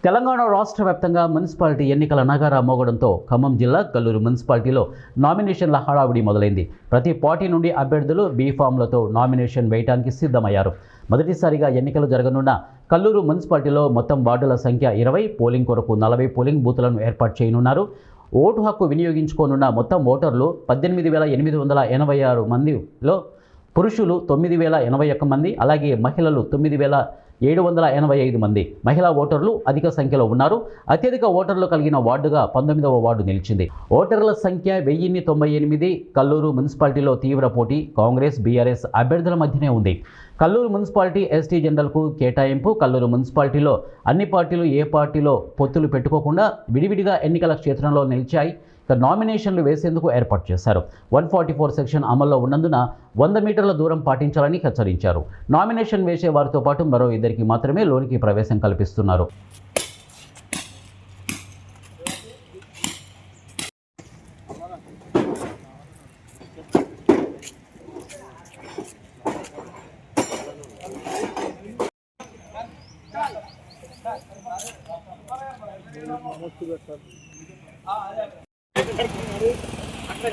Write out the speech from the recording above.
తెలంగాణ రాష్ట్ర వ్యాప్తంగా మున్సిపాలిటీ ఎన్నికల నగారా మోగడంతో ఖమ్మం జిల్లా కల్లూరు మున్సిపాలిటీలో నామినేషన్ల హడావుడి మొదలైంది. ప్రతి పార్టీ నుండి అభ్యర్థులు బీఫామ్లతో నామినేషన్ వేయడానికి సిద్ధమయ్యారు. మొదటిసారిగా ఎన్నికలు జరగనున్న కల్లూరు మున్సిపాలిటీలో మొత్తం వార్డుల సంఖ్య 20, పోలింగ్ కొరకు 40 పోలింగ్ బూతులను ఏర్పాటు చేయనున్నారు. ఓటు హక్కు వినియోగించుకోనున్న మొత్తం ఓటర్లు 18,886 మందిలో పురుషులు 9,081 మంది, అలాగే మహిళలు 9,785 మంది. మహిళా ఓటర్లు అధిక సంఖ్యలో ఉన్నారు. అత్యధిక ఓటర్లు కలిగిన వార్డుగా 19వ వార్డు నిలిచింది. ఓటర్ల సంఖ్య 1098. కల్లూరు మున్సిపాలిటీలో తీవ్ర పోటీ కాంగ్రెస్, బీఆర్ఎస్ అభ్యర్థుల మధ్యనే ఉంది. కల్లూరు మున్సిపాలిటీ ఎస్టీ జనరల్కు కేటాయింపు. కల్లూరు మున్సిపాలిటీలో అన్ని పార్టీలు ఏ పార్టీలో పొత్తులు పెట్టుకోకుండా విడివిడిగా ఎన్నికల క్షేత్రంలో నిలిచాయి. నామినేషన్లు వేసేందుకు ఏర్పాటు చేశారు. 144 సెక్షన్ అమల్లో ఉన్నందున 100 మీటర్ల దూరం పాటించాలని హెచ్చరించారు. నామినేషన్ వేసే వారితో పాటు మరో 2 మాత్రమే లోనికి ప్రవేశం కల్పిస్తున్నారు. अच्छा